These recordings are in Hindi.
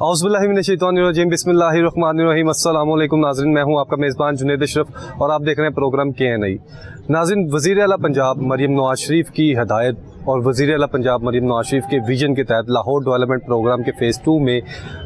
औज़ुबिल्लाहिमिनश्शैतानिर्रजीम बिस्मिल्लाहिर्रहमानिर्रहीम अस्सलाम वालेकुम नाज़रीन, मैं हूं आपका मेज़बान जुनैद अशरफ और आप देख रहे हैं प्रोग्राम KNI। नाज़रीन, वज़ीर आला पंजाब मरियम नवाज़ शरीफ की हदायत और वज़ीर आला पंजाब मरियम नवाज़ शरीफ के विजन के तहत लाहौर डेवलपमेंट प्रोग्राम के फ़ेज़ 2 में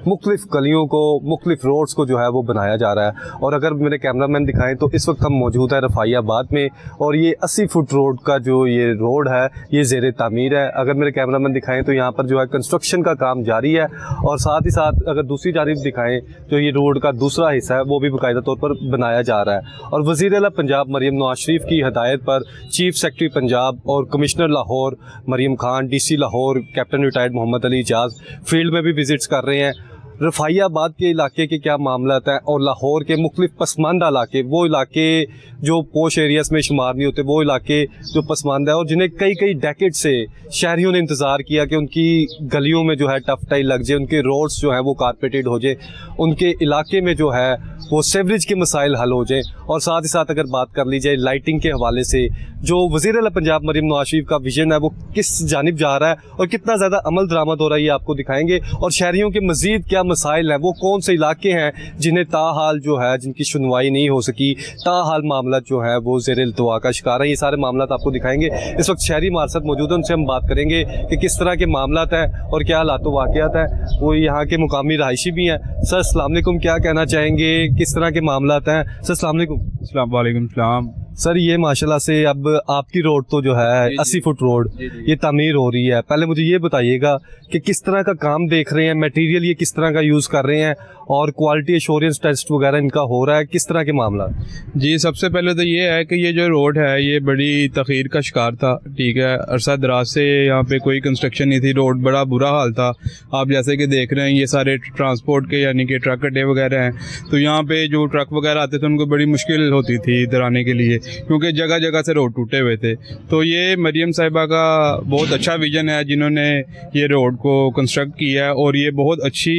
मुख्तलिफ़ गलियों को, मुख्तलिफ़ रोड्स को जो है वो बनाया जा रहा है। और अगर मेरे कैमरामैन दिखाएं तो इस वक्त हम मौजूद है रफ़ाइयाबाद में और ये 80 फुट रोड का जो ये रोड है ये ज़ेर तामीर है। अगर मेरे कैमरामैन दिखाएं तो यहाँ पर जो है कंस्ट्रक्शन का काम जारी है और साथ ही साथ अगर दूसरी जानिब दिखाएं तो ये रोड का दूसरा हिस्सा है वो भी बाकायदा तौर पर बनाया जा रहा है। और वज़ीर आला पंजाब मरियम नवाज़ शरीफ की हदायत पर चीफ सेक्रेटरी पंजाब और commissioner Lahore Maryam Khan, DC Lahore captain retired Mohammad Ali Ijaz field में भी विज़िट्स कर रहे हैं। रफ़ाइयाबाद के इलाके के क्या मामला हैं और लाहौर के मुख्तलिफ़ पसमानदा इलाके, वो इलाके जो पोश एरियाज़ में शुमार नहीं होते, वो इलाके जो पसमानदा है और जिन्हें कई कई डेकेड से शहरियों ने इंतज़ार किया कि उनकी गलियों में जो है टफ टाइल लग जाए, उनके रोड्स जो हैं वो कारपेटेड हो जाए, उनके इलाके में जो है वो सीवरेज के मसाइल हल हो जाए। और साथ ही साथ अगर बात कर ली जाए लाइटिंग के हवाले से, जो वज़ीर आला पंजाब मरियम नवाज़ शरीफ का विजन है वो किस जानिब जा रहा है और कितना ज़्यादा अमल दरामद हो रहा है ये आपको दिखाएंगे। और शहरियों के मज़ीद क्या मसाइल हैं, वो कौन से इलाके हैं जिन्हें ताहाल जो है जिनकी सुनवाई नहीं हो सकी, ताहाल मामला जो है वो ज़ेर इल्तवा का शिकार है, ये सारे मामला आपको दिखाएंगे। इस वक्त शहरी हमारे साथ मौजूद हैं, उनसे हम बात करेंगे कि किस तरह के मामला हैं और क्या हालात वाक़यात हैं। वो यहाँ के मुकामी रहायशी भी हैं। सर अस्सलाम वालेकुम, क्या कहना चाहेंगे, किस तरह के मामला हैं? सर अस्सलाम वालेकुम। अस्सलाम वालेकुम सलाम। सर ये माशाल्लाह से अब आपकी रोड तो जो है 80 फुट रोड ये तामीर हो रही है। पहले मुझे ये बताइएगा कि किस तरह का काम देख रहे हैं, मटेरियल ये किस तरह का यूज़ कर रहे हैं और क्वालिटी एश्योरेंस टेस्ट वगैरह इनका हो रहा है, किस तरह के मामला? जी, सबसे पहले तो ये है कि ये जो रोड है ये बड़ी तख़ीर का शिकार था। ठीक है, अरसा दराज से यहाँ पे कोई कंस्ट्रक्शन नहीं थी, रोड बड़ा बुरा हाल था। आप जैसे कि देख रहे हैं ये सारे ट्रांसपोर्ट के यानी कि ट्रक अड्डे वगैरह हैं, तो यहाँ पे जो ट्रक वगैरह आते थे उनको बड़ी मुश्किल होती थी इधर आने के लिए, क्योंकि जगह जगह से रोड टूटे हुए थे। तो ये मरियम साहिबा का बहुत अच्छा विजन है जिन्होंने ये रोड को कंस्ट्रक्ट किया है और ये बहुत अच्छी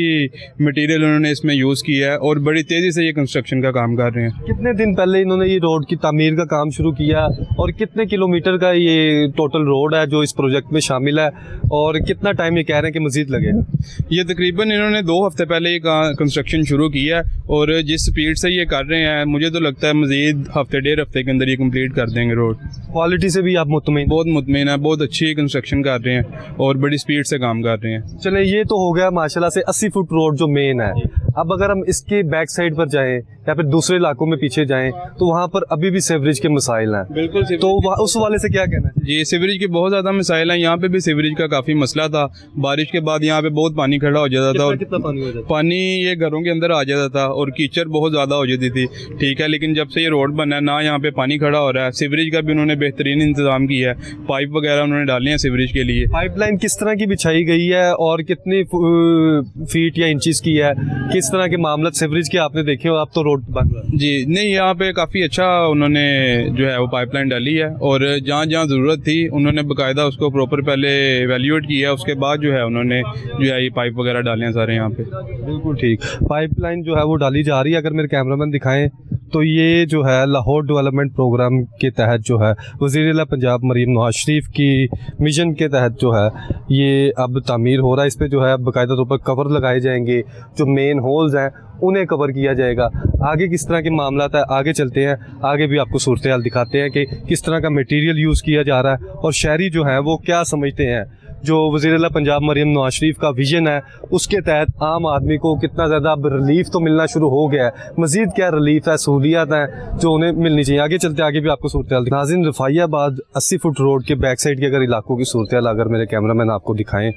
मटेरियल उन्होंने इसमें यूज़ किया है और बड़ी तेज़ी से ये कंस्ट्रक्शन का काम कर रहे हैं। कितने दिन पहले इन्होंने ये रोड की तामीर का काम शुरू किया और कितने किलोमीटर का ये टोटल रोड है जो इस प्रोजेक्ट में शामिल है और कितना टाइम ये कह रहे हैं कि मज़ीद लगेगा? ये तकरीबन इन्होंने 2 हफ्ते पहले ये कंस्ट्रक्शन शुरू किया है और जिस स्पीड से ये कर रहे हैं मुझे तो लगता है मज़ीद हफ्ते 1.5 हफ्ते के अंदर ये कंप्लीट कर देंगे रोड। क्वालिटी से भी आप मुतमईन? बहुत मुतमईन है, बहुत अच्छी कंस्ट्रक्शन कर रहे हैं और बड़ी स्पीड से काम कर रहे हैं। चले, ये तो हो गया माशाल्लाह से 80 फुट रोड जो मेन है। अब अगर हम इसके बैक साइड पर जाएं या फिर दूसरे इलाकों में पीछे जाएं तो वहाँ पर अभी भी सीवरेज के मसाइल हैं। बिल्कुल, तो उस वाले से क्या कहना है? जी, सीवरेज के बहुत ज़्यादा मसाइल हैं। यहाँ पे भी सीवरेज का काफ़ी मसला था। बारिश के बाद यहाँ पे बहुत पानी खड़ा हो जाता था और कितना पानी हो जाता? पानी ये घरों के अंदर आ जाता था और कीचड़ बहुत ज़्यादा हो जाती थी। ठीक है, लेकिन जब से ये रोड बना है ना यहाँ पे पानी खड़ा हो रहा है। सीवरेज का भी उन्होंने बेहतरीन इंतजाम किया है, पाइप वगैरह उन्होंने डाले हैं सीवरेज के लिए। पाइपलाइन किस तरह की बिछाई गई है और कितनी फीट या इंचेस की है, किस तरह के मामला सीवरेज के आपने देखे हो? आप तो रोड बन रहा है। जी नहीं, यहाँ पे काफ़ी अच्छा उन्होंने जो है वो पाइपलाइन डाली है और जहाँ जहाँ ज़रूरत थी उन्होंने बाकायदा उसको प्रॉपर पहले एवेल्यूएट किया, उसके बाद जो है उन्होंने जो है ये पाइप वगैरह डाले हैं सारे यहाँ पे। बिल्कुल ठीक, पाइपलाइन जो है वो डाली जा रही है। अगर मेरे कैमरामैन दिखाएं तो ये जो है लाहौर डेवलपमेंट प्रोग्राम के तहत जो है वज़ीर आला पंजाब मरियम नवाज़ शरीफ की मिशन के तहत जो है ये अब तामीर हो रहा है। इस पर जो है बाकायदा तौर पर कवर लगाए जाएंगे, जो मेन होल्स हैं उन्हें कवर किया जाएगा। आगे किस तरह के मामला है, आगे चलते हैं, आगे भी आपको सूरत हाल दिखाते हैं कि किस तरह का मटेरियल यूज़ किया जा रहा है और शहरी जो है वो क्या समझते हैं। जो वज़ीर आला पंजाब मरियम नवाज़ शरीफ का विजन है उसके तहत आम आदमी को कितना ज़्यादा अब रिलीफ तो मिलना शुरू हो गया है, मज़ीद क्या रिलीफ है, सहूलियात हैं जो उन्हें मिलनी चाहिए। आगे चलते आगे भी आपको सूरत हाल। नाज़रीन, रफ़ाइयाबाद 80 फुट रोड के बैक साइड के अगर इलाकों की सूरत हाल अगर मेरे कैमरामैन आपको दिखाएँ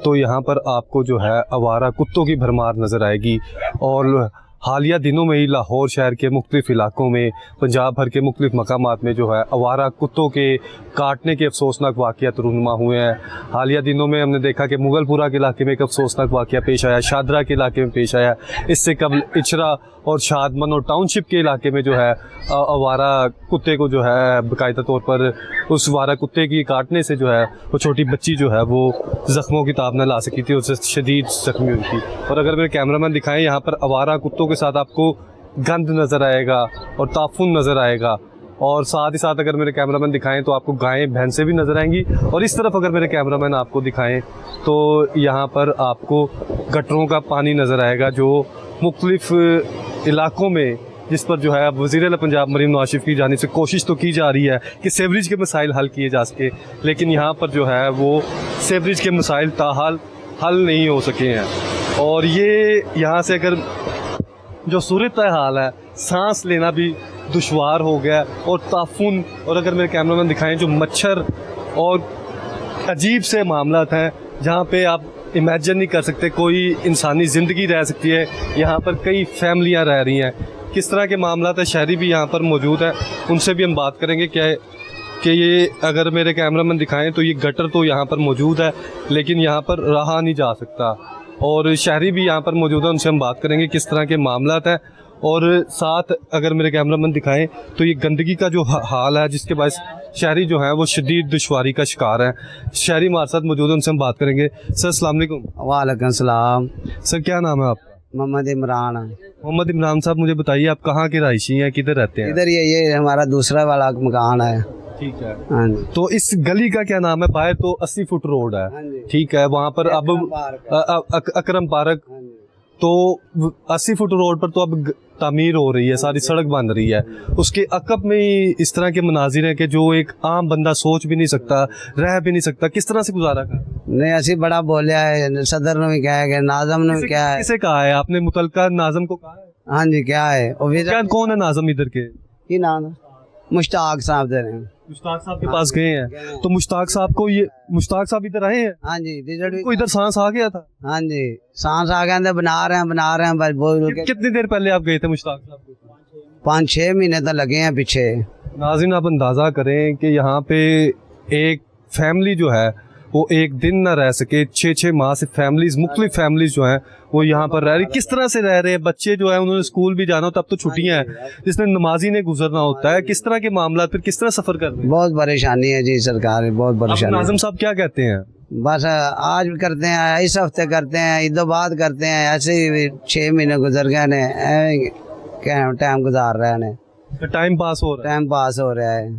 तो यहाँ पर आपको जो है आवारा कुत्तों की भरमार नज़र आएगी। और हालिया दिनों में ही लाहौर शहर के मुख्तलिफ़ इलाकों में, पंजाब भर के मुख्तलिफ़ मकामात में जो है आवारा कुत्तों के काटने के अफसोसनाक वाक़यात रूनुमा हुए हैं। हालिया दिनों में हमने देखा कि मुगलपुरा के इलाके में एक अफसोसनाक वाक़या पेश आया, शादरा के इलाके में पेश आया, इससे कबल इचरा और शादमन और टाउनशिप के इलाके में जो है आवारा कुत्ते को जो है बाकायदा तौर पर उस आवारा कुत्ते की काटने से जो है वो छोटी बच्ची जो है वो ज़ख्मों की ताब न ला सकी थी, उससे शदीद ज़ख्मी हुई थी। और अगर मेरे कैमरामैन दिखाएं यहाँ पर आवारा कुत्तों के साथ आपको गंद नज़र आएगा और ताफुन नज़र आएगा और साथ ही साथ अगर मेरे कैमरामैन दिखाएं तो आपको गायें भैंसें भी नज़र आएंगी, और इस तरफ अगर मेरे कैमरामैन आपको दिखाएं तो यहाँ पर आपको गटरों का पानी नज़र आएगा जो मुख्तलिफ़ इलाकों में, जिस पर जो है अब वज़ीर आला पंजाब मरीम नवाज शरीफ की जानिब से कोशिश तो की जा रही है कि सेवरेज के मसाइल हल किए जा सके, लेकिन यहाँ पर जो है वो सेवरेज के मसाइल ताहाल हल नहीं हो सके हैं। और ये यहाँ से अगर जो सूरत हाल है, सांस लेना भी दुश्वार हो गया, और ताफुन, और अगर मेरे कैमरामैन दिखाएं जो मच्छर और अजीब से मामलात हैं जहाँ पे आप इमेजिन नहीं कर सकते कोई इंसानी ज़िंदगी रह सकती है। यहाँ पर कई फैमिलियाँ रह रही हैं, किस तरह के मामलात है। शहरी भी यहाँ पर मौजूद है, उनसे भी हम बात करेंगे क्या कि ये अगर मेरे कैमरामैन दिखाएं तो ये गटर तो यहाँ पर मौजूद है लेकिन यहाँ पर रहा नहीं जा सकता, और शहरी भी यहाँ पर मौजूद है, उनसे हम बात करेंगे किस तरह के मामलात हैं। और साथ अगर मेरे कैमरामैन दिखाएं तो ये गंदगी का जो हाल है जिसके बायस शहरी जो है वो शदीद दुश्वारी का शिकार है। शहरी हमारे साथ मौजूद है, उनसे हम बात करेंगे। सर अस्सलाम वालेकुम। वालेकुम सलाम। सर क्या नाम है आपका? मोहम्मद इमरान। मोहम्मद इमरान साहब, मुझे बताइए आप कहाँ के रहायशी हैं, किधर रहते हैं? इधर ये हमारा दूसरा वाला मकान है। ठीक है। हाँ जी। तो इस गली का क्या नाम है? बाहर तो 80 फुट रोड है, हाँ जी। ठीक है, वहाँ पर अब अकरम पार्क, हाँ जी। तो 80 फुट रोड पर तो अब तामीर हो रही है, सारी सड़क बन रही है, उसके अकब में ही इस तरह के मनाजिर हैं कि जो एक आम बंदा सोच भी नहीं सकता, रह भी नहीं सकता। किस तरह से गुजारा कर? नहीं असी बड़ा बोलिया है, सदर ने भी कहा है, नाजम ने भी क्या है। किसे कहा है आपने? मुतलका नाजम को कहा है? हाँ जी क्या है। और क्या कौन है नाजम इधर के? की नाम है? मुश्ताक साहब दे रहे हैं। मुश्ताक साहब के पास गए हैं, तो मुश्ताक साहब को ये मुश्ताक साहब इधर आए हैं? हाँ जी। रिजल्ट भी को इधर सांस आ गया था? हाँ जी सांस आ गए, बना रहे हैं बस बोल के। कितनी देर पहले आप गए थे मुश्ताक साहब के पास? 5-6 महीने तक लगे हैं पीछे। नाज़रीन आप अंदाज़ा करें कि यहाँ पे एक फैमिली जो है वो एक दिन ना रह सके, 6-6 माह से फैमिलीज, मुख्तलिफ फैमिलीज जो हैं वो यहाँ पर रह रही। किस तरह से रह रहे हैं? बच्चे जो है उन्होंने स्कूल भी जाना होता, अब तो छुट्टियाँ हैं, जिसने नमाजी ने गुजरना होता है। किस तरह के मामला, फिर किस तरह सफ़र कर रहे हैं? बहुत परेशानी है जी, सरकार बहुत परेशानी। नाज़िम साहब क्या कहते हैं? बस आज भी करते हैं, इस हफ्ते करते हैं, ईदों बाद करते हैं, ऐसे ही 6 महीने गुजर गए ने, क्या टाइम गुजार रहे हैं, टाइम पास हो रहा है। टाइम पास हो रहा है।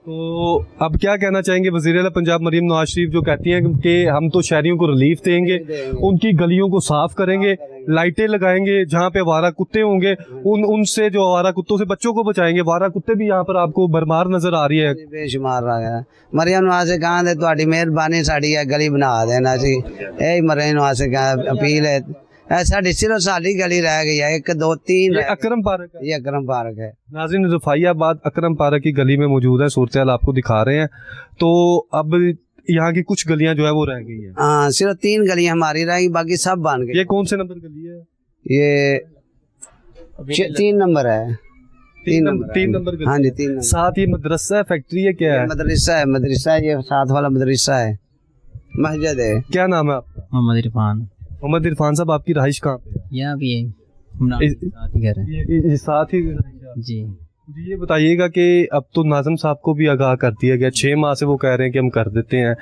तो अब क्या कहना चाहेंगे? वज़ीर आला पंजाब मरीम नवाज शरीफ जो कहती हैं कि हम तो शहरियों को रिलीफ देंगे, उनकी गलियों को साफ करेंगे, लाइटें लगाएंगे, जहाँ पे आवारा कुत्ते होंगे उनसे जो आवारा कुत्तों से बच्चों को बचाएंगे। आवारा कुत्ते भी यहाँ पर आपको भरमार नजर आ रही है। बेशुमार रहा है। मरियम नवाज से कहा तुहाडी मेहरबानी साड़ी गली बना देना सी, यही मरियम नवाज से अपील है। साड़ी सिर्फ साड़ी गली रह गई है, 1 2 3 ये अकरम पार्क है। ये अकरम पार्क है। नाज़रीन रफ़ाइयाबाद अकरम पार्क की गली में मौजूद है, सूरत हाल आपको दिखा रहे हैं। तो अब यहाँ की कुछ गलियां जो है वो रह गई हैं। हाँ सिर्फ 3 गलियां हमारी रह गई, बाकी सब बन गई। ये कौन से नंबर गली है? ये 3 नंबर है। 3 नंबर गली। हाँ जी 3 नंबर। साथ ये मदरसा है, फैक्ट्री है, क्या है? मदरसा है, मदरसा है, ये साथ वाला मदरसा है, मस्जिद है। क्या नाम है आपका? मोहम्मद इरफान। मोहम्मद इरफान साहब, आपकी रहाइश कहाँ पे है? यहाँ भी है, साथ ही घर है ये साथ ही जी। मुझे ये बताइएगा कि अब तो नाज़िम साहब को भी आगाह कर दिया गया, 6 माह से वो कह रहे हैं कि हम कर देते हैं।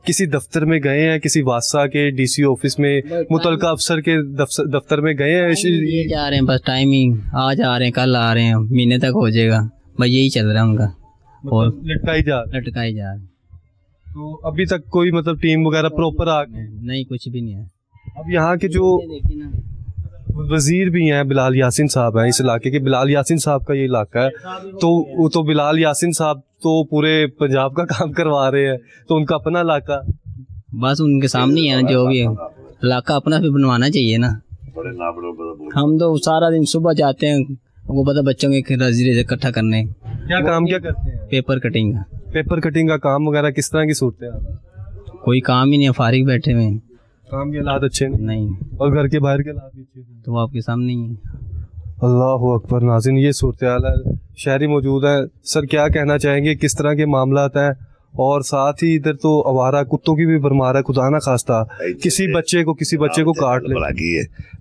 किसी दफ्तर में गए हैं, किसी वासा के डीसी ऑफिस में, मुतलका अफसर के दफ्तर में गए हैं? ये जा रहे हैं बस, टाइमिंग आज आ रहे हैं कल आ रहे हैं, महीने तक हो जाएगा, बस यही चल रहा है उनका, और लटकाई जा रहे हैं। तो अभी तक कोई मतलब टीम वगैरह प्रॉपर आ गई नहीं, कुछ भी नहीं है। अब यहाँ के जो वजीर भी हैं बिलाल यासीन साहब हैं इस इलाके के, बिलाल यासीन साहब का ये इलाका है, तो वो तो बिलाल यासीन साहब तो पूरे पंजाब का काम करवा रहे हैं, तो उनका अपना इलाका बस उनके सामने ही है, जो भी है इलाका अपना भी बनवाना चाहिए ना। हम तो सारा दिन सुबह जाते हैं, वो पता बच्चों के नजरिए इकट्ठा करने। क्या काम क्या करते हैं? पेपर कटिंग का। पेपर कटिंग का काम वगैरह किस तरह की सूरत है? कोई काम ही नहीं है, फारिग बैठे हुए हैं। काम के हालात अच्छे नहीं, नहीं, और घर के बाहर के हालात भी अच्छे नहीं। तो वो आपके सामने ही है। अल्लाह अकबर। नाज़रीन ये सूरत हाल है, शहरी मौजूद है। सर क्या कहना चाहेंगे, किस तरह के मामलात हैं? और साथ ही इधर तो आवारा कुत्तों की भी भरमार है, खुदा ना खास्ता किसी बच्चे को काट ले।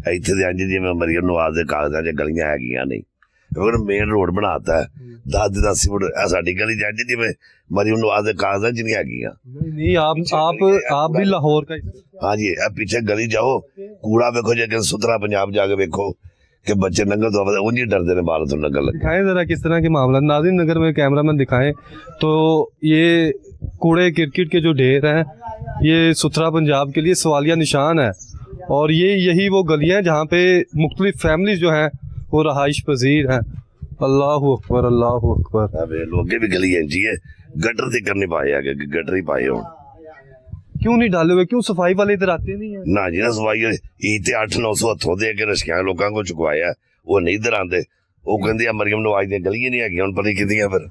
ਇੱਥੇ ਦੇ ਅੰਜ ਜਿਵੇਂ ਮਰੀਮ ਨਵਾਜ਼ ਦੇ ਕਾਗਜ਼ਾਂ 'ਚ ਗਲੀਆਂ ਹੈਗੀਆਂ ਨਹੀਂ, ਕਿਉਂਕਿ ਮੇਨ ਰੋਡ ਬਣਾਤਾ 10 ਫੁੱਟ ਸਾਡੀ ਗਲੀ 'ਚ ਅੰਜ ਜਿਵੇਂ ਮਰੀਮ ਨਵਾਜ਼ ਦੇ ਕਾਗਜ਼ਾਂ 'ਚ ਨਹੀਂ ਹੈਗੀਆਂ। नहीं आप भी लाहौर का हाँ जी, अब पीछे गली जाओ, कूड़ा वेखो, जे सुथरा पंजाब जाके वेखो, कि बच्चे नंगल तो उन्हें नहीं डरते ने बाल तो नंगल लगे। दिखाएं जरा किस तरह के मामला। नाज़रीन अगर मेरे कैमरामैन दिखाएं तो ये कूड़े क्रिकेट के जो ढेर हैं ये सुथरा पंजाब के लिए सवालिया निशान है, और ये यही वो गलियां हैं जहाँ पे मुख्तलिफ फैमिलीज जो हैं वो रहाइश पजीर हैं। अल्लाह अकबर अल्लाह अकबर। अब लोग भी गली जी है गटर से करने पाए आगे गटर ही पाए हो क्यों नहीं डाले हुए, क्यों सफाई वाले इधर आते नहीं है? ना जी ना सफाई इतने 800-900 हथों दे के रशिया लोगों को चुकवाया वो नहीं इधर आते। वो कहते मरियम नवाज दी गलियां नहीं है पता कितनी फिर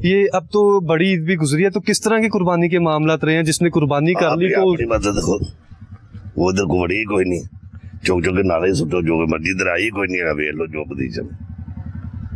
ये अब तो बड़ी ईद भी गुजरी है, तो किस तरह की कुर्बानी के मामला रहे हैं? जिसने कुर्बानी कर ली तो अपनी मदद देखो वो उधर को बड़ी कोई नहीं चौक चौक के नारे सुटो जो मर्जी इधर आई कोई नहीं है वे लो जो पोजीशन।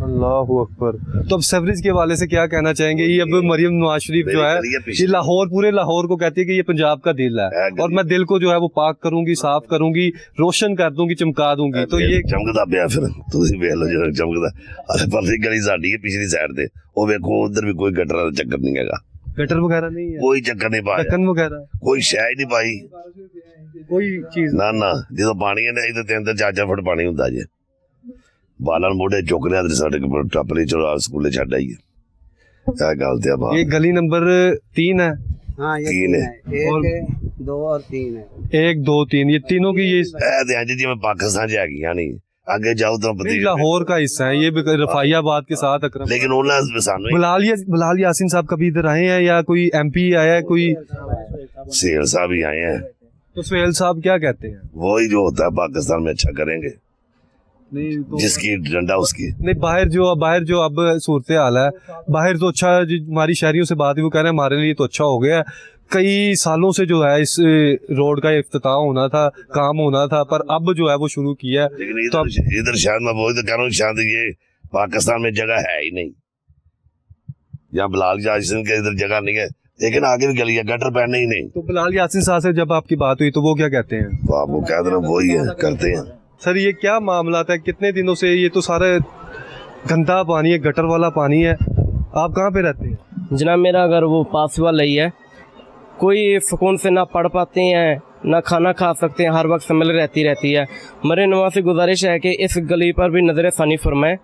अल्लाह अकबर। तो अब सेवरेज के हवाले से क्या कहना चाहेंगे? ये अब मरियम नवाज शरीफ जो है ये लाहौर पूरे लाहौर को कहती है कि ये पंजाब का दिल है और मैं दिल को जो है वो पाक करूंगी, साफ करूंगी, रोशन कर दूंगी, चमका दूंगी। तो ये चमकदा पिया फिर तुम वेख लो जो चमकदा। अरे परली गली साडी है पिछली साइड ते वो वेखो उधर भी कोई गटर का चक्कर नहीं हैगा, गटर वगैरह नहीं है, कोई चक्कर नहीं पाया, ढक्कन वगैरह कोई शय नहीं पाई, कोई चीज ना ना जो पानी है ना इधर 3-4 फुट पानी हुंदा जे बालन मोड़े चुक लिया साढ़े टप नहीं चलो स्कूले छड़ आइए क्या गल ते बात। ये गली नंबर 3 है। हाँ ये 3 है 1 2 और 3 है। 1 2 3 ये तीनों की ये जी मैं पाकिस्तान च हैगी नहीं आगे जाओ तो नहीं, लाहौर का हिस्सा है ये भी, रफाइयाबाद के साथ अकरम। लेकिन उन्होंने सानू बिलाल यासीन साहब कभी इधर आए हैं या कोई MP आया है कोई? सेल साहब ही आए हैं। तो सुहेल साहब क्या कहते हैं? वही जो होता है पाकिस्तान में अच्छा करेंगे नहीं तो जिसकी डंडा उसकी नहीं बाहर जो अब सूरत हाल है बाहर तो अच्छा, हमारी शहरियों से बात हुई वो कह रहे हैं हमारे लिए तो अच्छा हो गया है। कई सालों से जो है इस रोड का इफ्तिताह होना था, काम होना था, पर अब जो है वो शुरू किया है। लेकिन तो इधर शायद मैं वही तो कह रहा हूँ शायद ये पाकिस्तान में जगह है ही नहीं, यहाँ बिलाल यासीन के इधर जगह नहीं है, लेकिन आगे भी गली है गटर पहनने ही नहीं। तो बिलाल यासीन साहब से जब आपकी बात हुई तो वो क्या कहते हैं? तो आपको कह दे रहा वही है करते हैं। सर ये क्या मामला था, कितने दिनों से ये तो सारा गंदा पानी है, गटर वाला पानी है। आप कहाँ पे रहते हैं? जनाब मेरा घर वो पास वाला ही है, कोई सुकून से ना पढ़ पाते हैं ना खाना खा सकते हैं, हर वक्त स्मेल रहती है। मरे नवाज से गुजारिश है कि इस गली पर भी नज़र फ़ानी फरमाएं,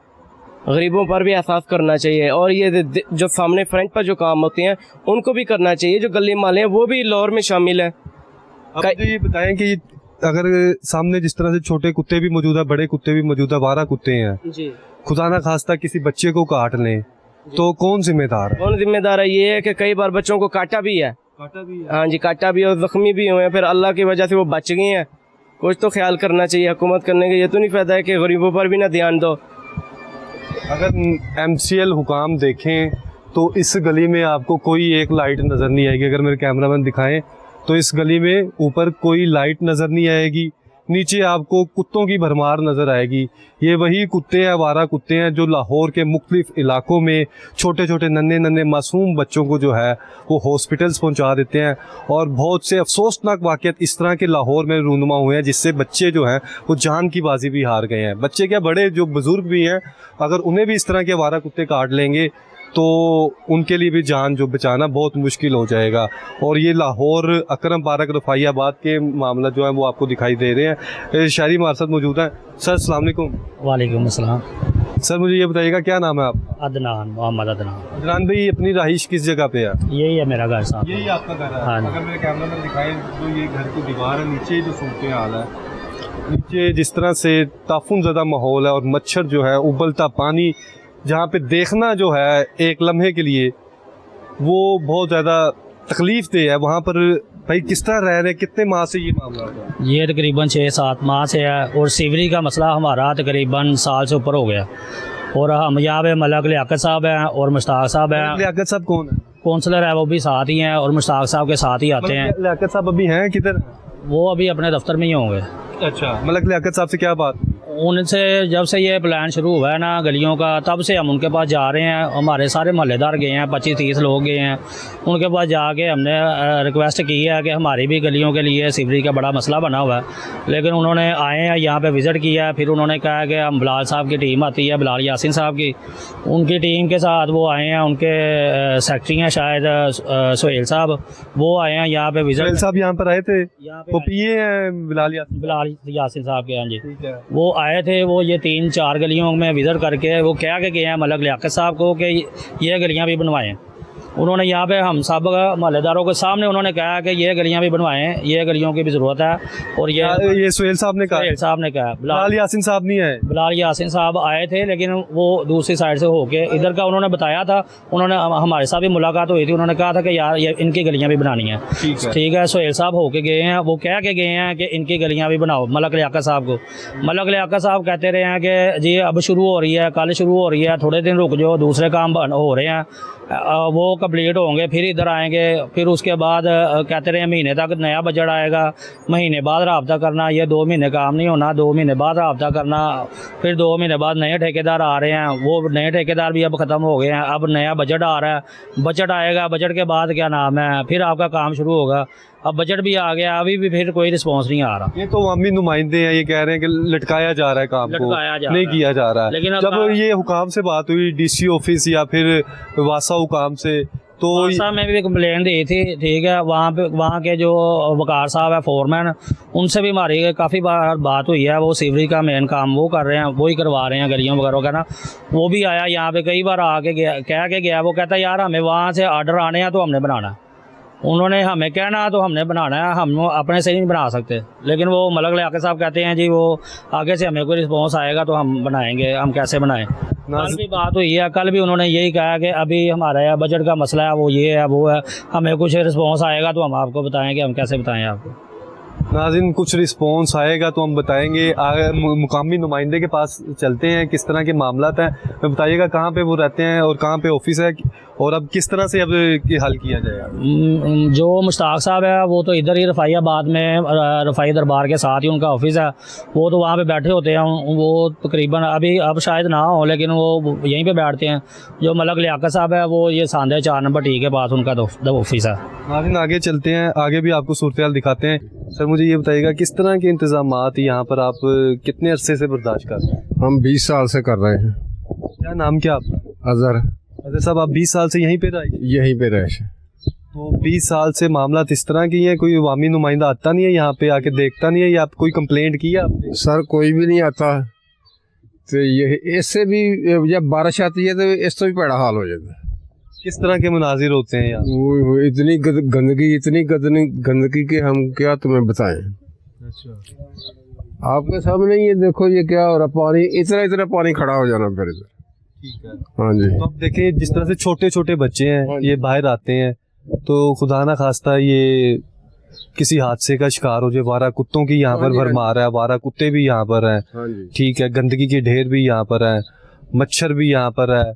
गरीबों पर भी एहसास करना चाहिए और ये जो सामने फ्रंट पर जो काम होते हैं उनको भी करना चाहिए। जो गली माले हैं वो भी लाहौर में शामिल हैं। अब मुझे ये बताएं कि अगर सामने जिस तरह से छोटे कुत्ते भी मौजूद है, बड़े कुत्ते भी मौजूद है, वारा कुत्ते हैं, जी खुदा ना खास्ता किसी बच्चे को काट लें तो कौन जिम्मेदार है? कौन जिम्मेदार है? ये है कि कई बार बच्चों को काटा भी है, हाँ जी काटा भी और जख्मी भी हुए हैं, फिर अल्लाह की वजह से वो बच गए हैं। कुछ तो ख्याल करना चाहिए हुकूमत करने का, ये तो नहीं फायदा है कि गरीबों पर भी ना ध्यान दो। अगर MCL हुकाम देखें तो इस गली में आपको कोई एक लाइट नज़र नहीं आएगी। अगर मेरे कैमरामैन दिखाएं तो इस गली में ऊपर कोई लाइट नज़र नहीं आएगी, नीचे आपको कुत्तों की भरमार नज़र आएगी। ये वही कुत्ते हैं, आवारा कुत्ते हैं जो लाहौर के मुख्तलिफ इलाकों में छोटे छोटे नन्हे मासूम बच्चों को जो है वो हॉस्पिटल्स पहुंचा देते हैं। और बहुत से अफसोसनाक वाक़यात इस तरह के लाहौर में रूनुमा हुए हैं जिससे बच्चे जो हैं वो जान की बाजी भी हार गए हैं। बच्चे क्या, बड़े जो बुज़ुर्ग भी हैं, अगर उन्हें भी इस तरह के आवारा कुत्ते काट लेंगे तो उनके लिए भी जान जो बचाना बहुत मुश्किल हो जाएगा। और ये लाहौर अकरम पार्क रफाइयाबाद के मामला जो है वो आपको दिखाई दे रहे हैं। शायरी हमारे साथ मौजूद हैं। सर अस्सलाम वालेकुम। वालेकुम अस्सलाम। सर मुझे ये बताइएगा क्या नाम है आपका? अदनान, मोहम्मद अदनान। अदनान भाई अपनी रहाइश किस जगह पे है? यही है मेरा घर साहब। यही आपका घर है? हाँ। अगर मेरे कैमरा में दिखाएं तो ये घर की दीवार है, नीचे जो सूरत हाल है, नीचे जिस तरह से ताफुन ज़दा माहौल है और मच्छर जो है, उबलता पानी, जहाँ पे देखना जो है एक लम्हे के लिए वो बहुत ज़्यादा तकलीफ दे है। वहाँ पर भाई किस तरह रह रहे हैं, कितने माह से ये मामला है? ये तकरीबन 6-7 माह से है और सीवरी का मसला हमारा तकरीबन साल से ऊपर हो गया। और हम यहाँ पे मलक लियाकत साहब हैं और मुश्ताक साहब हैं। लियाकत साहब कौन है? काउंसलर है, वो भी साथ ही हैं और मुश्ताक साहब के साथ ही आते हैं। लियाकत साहब अभी हैं किधर? वो अभी अपने दफ्तर में ही होंगे। अच्छा, मलक लियाकत साहब से क्या बात? उनसे जब से ये प्लान शुरू हुआ है ना गलियों का, तब से हम उनके पास जा रहे हैं। हमारे सारे मोहल्लेदार गए हैं, 25-30 लोग गए हैं उनके पास जाके हमने रिक्वेस्ट की है कि हमारी भी गलियों के लिए सीवरेज का बड़ा मसला बना हुआ है। लेकिन उन्होंने आए हैं, यहाँ पे विज़िट किया है, फिर उन्होंने कहा कि हम बिलाल साहब की टीम आती है, बिलाल यासीन साहब की, उनकी टीम के साथ वो आए हैं। उनके सेक्रेटरी हैं शायद सुहेल साहब, वो आए हैं यहाँ पे विज़िट। साहब यहाँ पर आए थे, यहाँ पे वो पिए हैं बिलाल यासीन बिलाल यासीन साहब के, हाँ जी, ठीक है। वो आए थे वो ये 3-4 गलियों में विज़िट करके वो कह के गए हैं मलक लियाकत साहब को कि ये गलियाँ भी बनवाएं। उन्होंने यहाँ पे हम सब मोहल्लेदारों के सामने उन्होंने कहा कि ये गलियाँ भी बनवाएं, ये गलियों की भी ज़रूरत है। और ये सुहेल साहब ने कहा, सुहेल साहब ने कहा, बिलाल यासीन साहब नहीं आए। बिलाल यासीन साहब आए थे लेकिन वो दूसरी साइड से होके इधर का उन्होंने बताया था। उन्होंने हमारे साथ भी मुलाकात हुई थी, उन्होंने कहा था कि यार ये इनकी गलियाँ भी बनानी है। ठीक है, सुहेल साहब होके गए हैं, वो कह के गए हैं कि इनकी गलियाँ भी बनाओ मलक लियाकत साहब को। मलक लियाकत साहब कहते रहे हैं कि जी अब शुरू हो रही है, कल शुरू हो रही है, थोड़े दिन रुक जाओ, दूसरे काम हो रहे हैं, वो कंप्लीट होंगे फिर इधर आएंगे। फिर उसके बाद कहते रहे महीने तक नया बजट आएगा, महीने बाद राब्ता करना, ये 2 महीने काम नहीं होना, 2 महीने बाद राब्ता करना। फिर 2 महीने बाद नए ठेकेदार आ रहे हैं, वो नए ठेकेदार भी अब ख़त्म हो गए हैं, अब नया बजट आ रहा है, बजट आएगा, बजट के बाद क्या नाम है फिर आपका काम शुरू होगा। अब बजट भी आ गया, अभी भी फिर कोई रिस्पॉन्स नहीं आ रहा। ये तो अवामी नुमाइंदे हैं, ये कह रहे हैं कि लटकाया जा रहा है काम को, नहीं किया जा रहा है। लेकिन जब ये हुकाम से बात हुई डीसी ऑफिस या फिर वासा हुकाम से, तो साहब में भी कंप्लेंट दी थी, ठीक है, वहाँ के जो वकार साहब है फोरमैन, उनसे भी हमारी काफ़ी बार बात हुई है। वो सीवरेज का मेन काम वो कर रहे हैं, वो ही करवा रहे हैं गलियों वगैरह का ना। वो भी आया यहाँ पे कई बार आके गया, कह के गया, वो कहता है यार हमें वहाँ से आर्डर आने हैं तो हमने बनाना है, उन्होंने हमें कहना तो हमने बनाना है, हम अपने से नहीं बना सकते। लेकिन वो मलक लियाकत साहब कहते हैं जी वो आगे से हमें कोई रिस्पॉन्स आएगा तो हम बनाएंगे, हम कैसे बनाएं। कल भी बात हुई है, कल भी उन्होंने यही कहा कि अभी हमारा बजट का मसला है, वो ये है वो है, हमें कुछ रिस्पॉन्स आएगा तो हम आपको बताएंगे। हम कैसे बताएं आपको? नाज़रीन, कुछ रिस्पॉन्स आएगा तो हम बताएंगे। मुकामी नुमाइंदे के पास चलते हैं, किस तरह के मामलात हैं, मैं बताइएगा कहाँ पे वो रहते हैं और कहाँ पे ऑफिस है, और अब किस तरह से अब हल किया जाएगा। जो मुश्ताक साहब है वो तो इधर ही रफ़ाइयाबाद में रफ़ाई दरबार के साथ ही उनका ऑफिस है, वो तो वहाँ पे बैठे होते हैं। वो तकरीबन अभी अब शायद ना हो, लेकिन वो यहीं पे बैठते हैं। जो मलक लियाकत साहब है वो ये सांदे 4 नंबर टी के पास उनका ऑफिस है। नाज़रीन, आगे चलते हैं, आगे भी आपको सूरत हाल दिखाते हैं। सर मुझे ये बताइएगा किस तरह के इंतज़ामात यहाँ पर आप कितने अरसे से बर्दाश्त कर रहे हैं? हम 20 साल से कर रहे हैं। क्या नाम क्या आपका? अजहर साहब, आप 20 साल से यहीं पे रहे? यहीं पे रहे। तो 20 साल से मामला इस तरह की है, कोई अवामी नुमाइंदा आता नहीं है यहाँ पे आके देखता नहीं है, या आप कोई कंप्लेंट की है आपने? सर कोई भी नहीं आता, तो ये इससे भी जब बारिश आती है तो इससे भी बड़ा हाल हो जाता है। किस तरह के मुनाजिर होते हैं यहाँ? वो इतनी गंदगी, इतनी गंदगी के हम क्या तुम्हें बताएं। अच्छा, आपके सामने ये देखो ये क्या हो रहा, पानी इतना पानी खड़ा हो जाना फिर इधर। ठीक है, हाँ जी। तो अब देखिए जिस तरह से छोटे छोटे बच्चे हैं ये बाहर आते हैं, तो खुदा ना खास्ता ये किसी हादसे का शिकार हो जाए, वारा कुत्तों की यहाँ पर भरमार है, वारा कुत्ते भी यहाँ पर हैं, ठीक है, गंदगी के ढेर भी यहाँ पर हैं, मच्छर भी यहाँ पर है,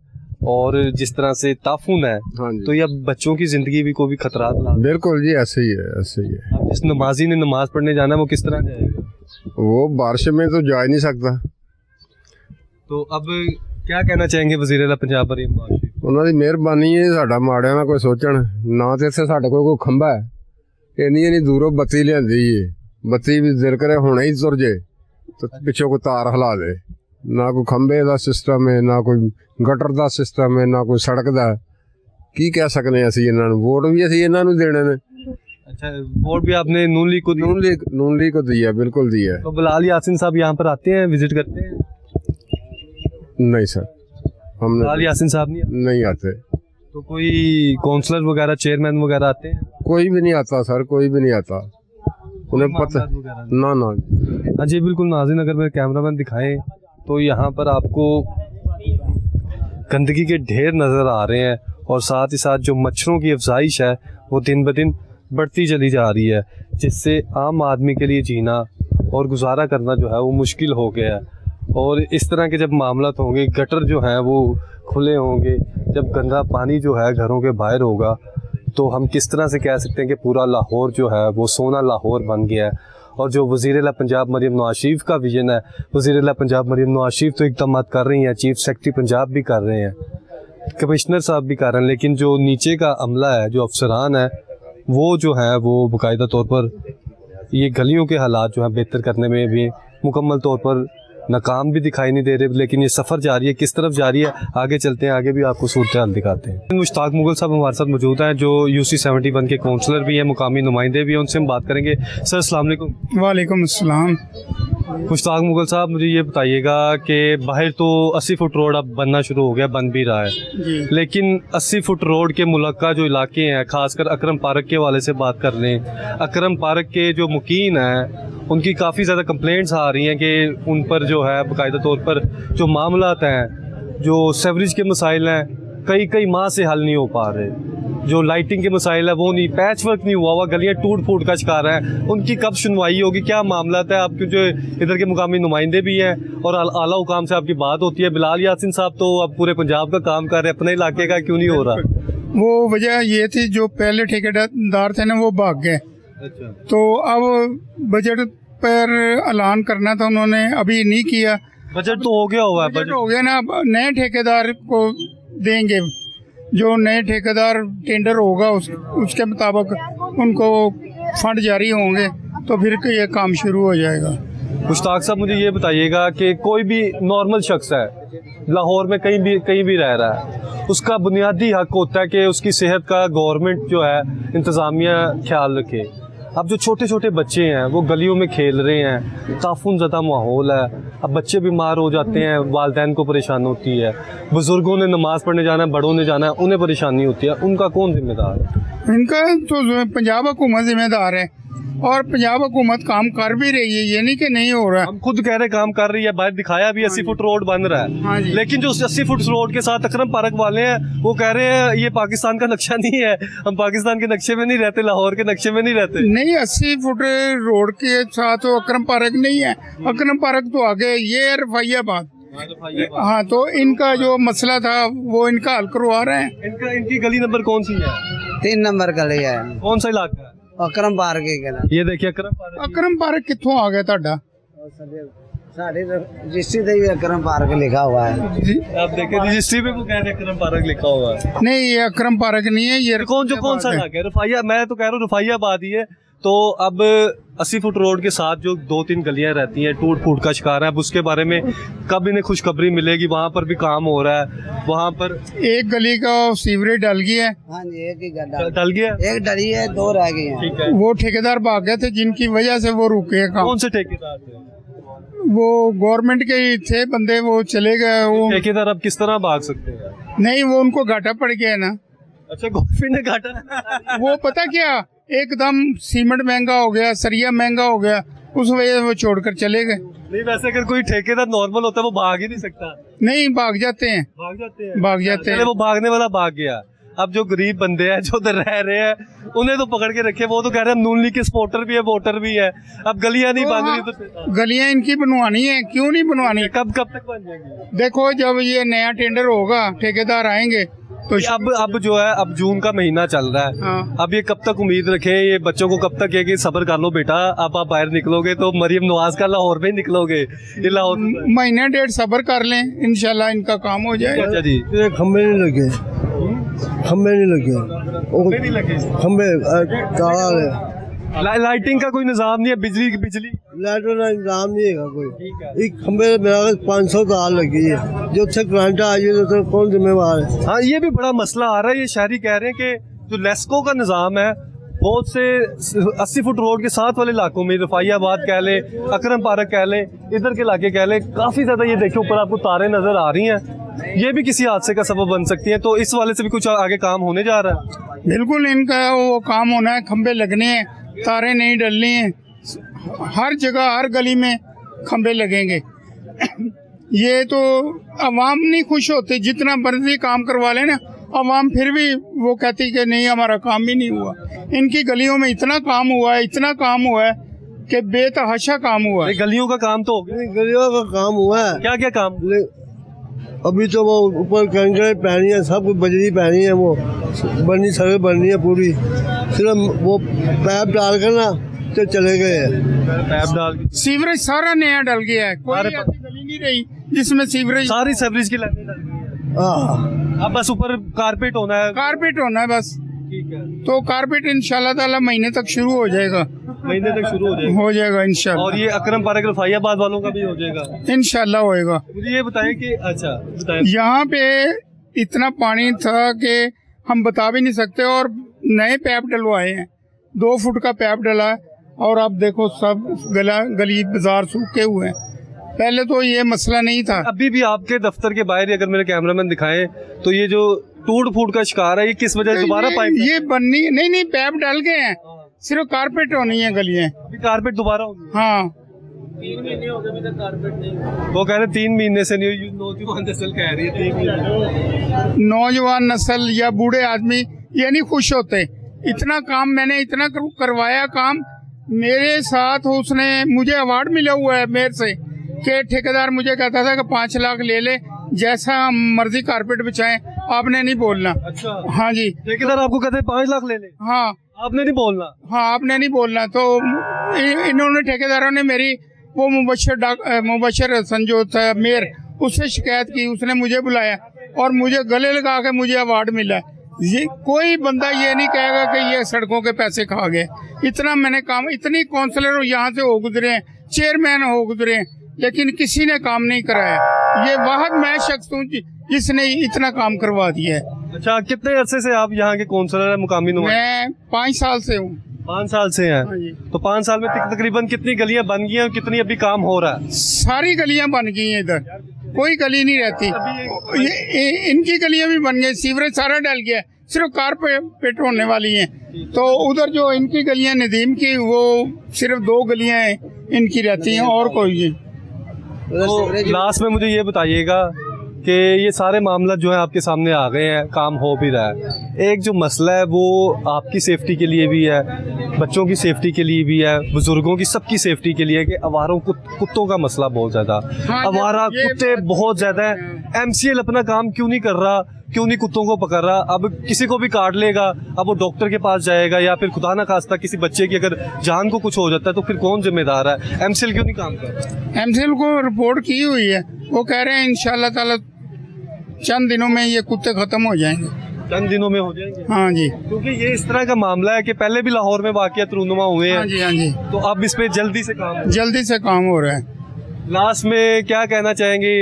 और जिस तरह से ताफून है, तो ये अब बच्चों की जिंदगी भी को भी खतरा। बिल्कुल जी, ऐसे ही है, ऐसे ही है। अब जिस नमाजी ने नमाज पढ़ने जाना है वो किस तरह जाएगा? वो बारिश में तो जा ही नहीं सकता। तो अब क्या कहना चाहेंगे वज़ीर आला पंजाब मरीम नवाज़ शरीफ? ਉਹਨਾਂ ਦੀ ਮਿਹਰਬਾਨੀ ਹੈ, ਸਾਡਾ ਮਾੜਿਆਂ ਦਾ ਕੋਈ ਸੋਚਣ ਨਾ। ਤੇ ਇੱਥੇ ਸਾਡੇ ਕੋਲ ਕੋਈ ਖੰਭਾ ਹੈ, ਇੰਨੀ ਦੂਰੋਂ ਬੱਤੀ ਲਿਆਂਦੀ ਏ, ਬੱਤੀ ਵੀ ਦਿਲ ਕਰੇ ਹੁਣੇ ਹੀ ਤੁਰ ਜੇ ਤੇ ਪਿੱਛੋਂ ਕੋਈ ਤਾਰ ਹਿਲਾ ਦੇ। ਨਾ ਕੋਈ ਖੰਭੇ ਦਾ ਸਿਸਟਮ ਹੈ, ਨਾ ਕੋਈ ਗਟਰ ਦਾ ਸਿਸਟਮ ਹੈ, ਨਾ ਕੋਈ ਸੜਕ ਦਾ। ਕੀ ਕਹਿ ਸਕਦੇ ਹਾਂ ਅਸੀਂ ਇਹਨਾਂ ਨੂੰ? ਵੋਟ ਵੀ ਅਸੀਂ ਇਹਨਾਂ ਨੂੰ ਦੇਣੇ ਨੇ। अच्छा, वोट भी आपने नून लीग को नून लीग को दिया, बिल्कुल दिया। तो बिलाल यासीन साहब यहाँ पर आते हैं, विजिट करते हैं? नहीं सर, हम बिलाल यासीन साहब नहीं आते। तो कोई काउंसलर वगैरह, चेयरमैन वगैरह आते हैं? कोई भी नहीं आता सर, कोई भी नहीं आता, उन्हें पता ना। हाँ जी बिल्कुल नाज़रीन, अगर मेरे कैमरामैन दिखाएं तो यहाँ पर आपको गंदगी के ढेर नज़र आ रहे हैं, और साथ ही साथ जो मच्छरों की अफजाइश है वो दिन ब दिन बढ़ती चली जा रही है, जिससे आम आदमी के लिए जीना और गुजारा करना जो है वो मुश्किल हो गया है। और इस तरह के जब मामलात होंगे, गटर जो हैं वो खुले होंगे, जब गंदा पानी जो है घरों के बाहर होगा, तो हम किस तरह से कह सकते हैं कि पूरा लाहौर जो है वो सोना लाहौर बन गया है। और जो वज़ीर आला पंजाब मरीम नवाज़ शरीफ का विजन है, वज़ीर आला पंजाब मरीम नवाज़ शरीफ तो इक़दाम कर रही हैं, चीफ सेक्रेटरी पंजाब भी कर रहे हैं, कमिश्नर साहब भी कर रहे हैं, लेकिन जो नीचे का अमला है, जो अफसरान है, वो जो है वो बाकायदा तौर पर ये गलियों के हालात जो हैं बेहतर करने में भी मुकम्मल तौर पर नाकाम भी दिखाई नहीं दे रहे। लेकिन ये सफ़र जारी है, किस तरफ जारी है आगे चलते हैं, आगे भी आपको सूरत हाल दिखाते हैं। मुश्ताक मुगल साहब हमारे साथ मौजूद हैं, जो UC 71 के काउंसलर भी हैं, मुकामी नुमाइंदे भी हैं, उनसे हम बात करेंगे। सर अस्सलाम वालेकुम। वालेकुम अस्सलाम। मुश्ताक मुगल साहब, मुझे ये बताइएगा कि बाहर तो 80 फुट रोड अब बनना शुरू हो गया, बन भी रहा है, लेकिन 80 फुट रोड के मुलक्का जो इलाके हैं, खासकर अकरम पार्क के वाले से बात कर लें, अकरम पार्क के जो मुकीन हैं उनकी काफ़ी ज़्यादा कंप्लेंट्स आ रही हैं कि उन पर जो है बाकायदा तौर पर जो मामलात हैं, जो सेवरेज के मसाइल हैं, कई माह से हल नहीं हो पा रहे। जो लाइटिंग के मसाइल है वो नहीं, पैच वर्क नहीं हुआ, गलियाँ टूट फूट का शिकार हैं, उनकी कब सुनवाई होगी, क्या मामला है? आपके जो इधर के मुकामी नुमाइंदे भी हैं और आला हुकाम से आपकी बात होती है। बिलाल यासिन साहब तो अब पूरे पंजाब का काम कर रहे हैं, अपने इलाके का क्यों नहीं हो रहा? वो वजह ये थी, जो पहले ठेकेदार थे ना वो भाग गए। अच्छा। तो अब बजट पर ऐलान करना था, उन्होंने अभी नहीं किया। बजट तो हो गया हुआ है, बजट हो गया ना, अब नए ठेकेदार को देंगे, जो नए ठेकेदार टेंडर होगा उसके मुताबिक उनको फंड जारी होंगे तो फिर ये काम शुरू हो जाएगा। मुश्ताक साहब, मुझे ये बताइएगा कि कोई भी नॉर्मल शख्स है लाहौर में कहीं भी रह रहा है, उसका बुनियादी हक होता है कि उसकी सेहत का गवर्नमेंट जो है इंतज़ामिया ख्याल रखे। अब जो छोटे छोटे बच्चे हैं वो गलियों में खेल रहे हैं, ताफुन ज़दा माहौल है, अब बच्चे बीमार हो जाते हैं, वालिदैन को परेशानी होती है, बुज़ुर्गों ने नमाज़ पढ़ने जाना है, बड़ों ने जाना है, उन्हें परेशानी होती है, उनका कौन जिम्मेदार है? इनका तो पंजाब हुकूमत जिम्मेदार है और पंजाब हुकूमत काम कर भी रही है, ये नहीं कि नहीं हो रहा। हम खुद कह रहे काम कर रही है, बाहर दिखाया भी 80 फुट रोड बन रहा है, लेकिन जो 80 फुट रोड के साथ अकरम पार्क वाले हैं वो कह रहे हैं ये पाकिस्तान का नक्शा नहीं है, हम पाकिस्तान के नक्शे में नहीं रहते, लाहौर के नक्शे में नहीं रहते। नहीं, 80 फुट रोड के साथ तो अकरम पार्क नहीं है, अकरम पार्क तो आगे ये है रफाइयाबाद। हाँ, तो इनका जो मसला था वो इनका हल करवा रहे हैं। इनकी गली नंबर कौन सी है? 3 नंबर गली है। कौन सा इलाका है? अकरम पार्क ही कहना। ये देखिए अकरम पार्क कित्थों आ गया ਤੁਹਾਡਾ? साढ़े रजिस्ट्री पे भी अकरम पार्क लिखा हुआ है। आप देखें रजिस्ट्री पे वो कह रहे अकरम पार्क लिखा हुआ है। नहीं, ये अकरम पार्क नहीं है, ये कौन सा इलाका है? रफाइया, मैं तो कह रहा हूँ रफाइयाबाद ही है। तो अब 80 फुट रोड के साथ जो 2-3 गलियां रहती हैं टूट फूट का शिकार है, अब उसके बारे में कब इन्हें खुशखबरी मिलेगी? वहाँ पर भी काम हो रहा है, वहाँ पर एक गली का सीवरेज डल गया है। हाँ जी, एक ही डल गया, एक डली है, 2 रह गई हैं। ठीक है। वो ठेकेदार भाग गए थे जिनकी वजह से वो रुके काम। कौन से ठेकेदार थे? वो गवर्नमेंट के ही थे बंदे, वो चले गए। वो ठेकेदार अब किस तरह भाग सकते हैं? नहीं, वो उनको घाटा पड़ गया ना। अच्छा, गवर्नमेंट ने घाटा वो पता क्या, एकदम सीमेंट महंगा हो गया, सरिया महंगा हो गया, उस वजह से वो छोड़कर चले गए। नहीं, वैसे अगर कोई ठेकेदार नॉर्मल होता है वो भाग ही नहीं सकता। नहीं, भाग जाते हैं, भाग जाते हैं। वो भागने वाला भाग गया। अब जो गरीब बंदे हैं जो उधर रह रहे हैं उन्हें तो पकड़ के रखे, वो तो कह रहे हैं नून लीग के सपोर्टर भी है, वोटर भी है। अब गलियां नहीं बन रही तो गलियां इनकी बनवानी है, क्यों नहीं बनवानी? कब तक बन जाएंगी? देखो, जब ये नया टेंडर होगा, ठेकेदार आएंगे तो अब जो है, अब जून का महीना चल रहा है। हाँ। अब ये कब तक उम्मीद रखें, ये बच्चों को कब तक है कि सब्र कर लो बेटा, अब आप बाहर निकलोगे तो मरियम नवाज का लाहौर में ही निकलोगे। ये लाहौर महीना 1.5 सब्र कर लें, इंशाल्लाह इनका काम हो जाएगा। अच्छा जी, खम्बे नहीं लगे, खम्बे नहीं लगे, खम्बे ताला है। लाइटिंग का कोई निजाम नहीं है, बिजली लाइट का इंतजाम नहीं है कोई। एक खम्बे मेरा 500 तार लगी है, जो से करंट आ जाए तो कौन जिम्मेवार है? हाँ, ये भी बड़ा मसला आ रहा है। ये शहरी कह रहे हैं कि जो लेस्को का निज़ाम है, बहुत से 80 फुट रोड के साथ वाले इलाकों में, रफाइयाबाद कह लें, अकरम पार्क कह लें, इधर के इलाके कह लें, काफ़ी ज़्यादा ये देखिए ऊपर आपको तारें नज़र आ रही हैं, ये भी किसी हादसे का सबब बन सकती हैं। तो इस वाले से भी कुछ आगे काम होने जा रहा है? बिल्कुल, इनका वो काम होना है, खम्बे लगने हैं, तारे नहीं डलनी हैं, हर जगह हर गली में खम्बे लगेंगे। ये तो अवाम नहीं खुश होते, जितना मर्जी काम करवा लेना, अवाम फिर भी वो कहती कि नहीं हमारा काम ही नहीं हुआ। इनकी गलियों में इतना काम हुआ है, इतना काम हुआ है कि बेतहाशा काम हुआ है। गलियों का काम तो हो गया, गलियों का काम हुआ है। क्या क्या काम? अभी तो वो ऊपर कंकड़ पहनी है, सब कुछ बजरी पहनी है, वो बननी सड़क बननी है पूरी, सिर्फ वो पैप डाल कर ना तो चले गए हैं। पैप डाल के सीवरेज सारा नया डल गया है, कोई ऐसी गली नहीं रही जिसमें सीवरेज, सारी सेवरेज की लाइनें डल गई हैं। अब बस ऊपर कारपेट होना है, कारपेट होना है बस। ठीक है। तो कारपेट इंशाल्लाह ताला महीने तक शुरू हो जाएगा, महीने तक शुरू हो जाएगा इंशाल्लाह। और ये अकरम पार्क रफाइयाबाद वालों का भी हो जाएगा इंशाल्लाह होएगा। मुझे ये बताएं कि अच्छा बताएं, यहाँ पे इतना पानी था कि हम बता भी नहीं सकते, और नए पैप डलवाए हैं, 2 फुट का पैप डला है, और अब देखो सब गली बाजार सूखे हुए हैं। पहले तो ये मसला नहीं था। अभी भी आपके दफ्तर के बाहर ही अगर मेरे कैमरामैन दिखाएं तो ये जो टूट फूट का शिकार है, ये किस वजह से दोबारा पाइप ये बननी नहीं पैप डाल के हैं, सिर्फ कारपेट होनी है गलियां। कारपेट दोबारा होगी? हाँ 3 महीने हो गए अभी तक कारपेट नहीं। वो कह रहे 3 महीने से नहीं हुई, नौजवान नस्ल कह रही है 3 महीने। नौजवान नस्ल या बूढ़े आदमी ये नहीं खुश होते। इतना काम मैंने इतना करवाया काम मेरे साथ, उसने मुझे अवार्ड मिला हुआ है मेयर से कि ठेकेदार मुझे कहता था कि 5 लाख ले ले, जैसा मर्जी कारपेट बिछाएं, आपने नहीं बोलना। अच्छा। हाँ जी, ठेकेदार आपको कहते हैं 5 लाख ले ले? हाँ आपने नहीं बोलना? हाँ आपने नहीं बोलना। तो इन्होंने ठेकेदारों ने मेरी वो मुबशर संजोत मेयर, उससे शिकायत की, उसने मुझे बुलाया और मुझे गले लगा के मुझे अवार्ड मिला। ये कोई बंदा ये नहीं कहेगा कि ये सड़कों के पैसे खा गए। इतना मैंने काम, इतनी काउंसलर यहाँ से हो गुजरे हैं, चेयरमैन हो गुजरे हैं, लेकिन किसी ने काम नहीं कराया। ये वाहद मैं शख्स हूँ जिसने इतना काम करवा दिया है। अच्छा, कितने अरसे से आप यहाँ के काउंसलर हैं, मुकामी नुमाइंदे? मैं 5 साल से हूँ। 5 साल से हैं? हाँ जी। तो 5 साल में तकरीबन कितनी गलियां बन गई हैं और कितनी अभी काम हो रहा है? सारी गलियां बन गई हैं, इधर कोई गली नहीं रहती। इनकी गलियां भी बन गई, सीवरेज सारा डल गया, सिर्फ कारपेट होने वाली हैं। तो उधर जो इनकी गलियां नदीम की, वो सिर्फ 2 गलियां इनकी रहती हैं और कोई। तो लास्ट में मुझे ये बताइएगा कि ये सारे मामला जो है आपके सामने आ गए हैं, काम हो भी रहा है, एक जो मसला है वो आपकी सेफ्टी के लिए भी है, बच्चों की सेफ्टी के लिए भी है, बुजुर्गों की, सबकी सेफ्टी के लिए, कि आवारों कुत्तों का मसला बहुत ज़्यादा, आवारा कुत्ते बहुत ज़्यादा है। MCL अपना काम क्यों नहीं कर रहा, क्यों नहीं कुत्तों को पकड़ रहा? अब किसी को भी काट लेगा, अब वो डॉक्टर के पास जाएगा, या फिर खुदा ना खास्ता किसी बच्चे की अगर जान को कुछ हो जाता है तो फिर कौन जिम्मेदार है? MCL क्यों नहीं काम कर रहा? MCL को रिपोर्ट की हुई है, वो कह रहे हैं इंशाल्लाह ताला चंद दिनों में ये कुत्ते खत्म हो जाएंगे। चंद दिनों में हो जाएंगे? हाँ जी, क्योंकि ये इस तरह का मामला है कि पहले भी लाहौर में वाक़ियात रूनुमा हुए हैं। हाँ जी, हाँ जी। तो अब इस पे जल्दी से काम हो रहा है। लास्ट में क्या कहना चाहेंगे?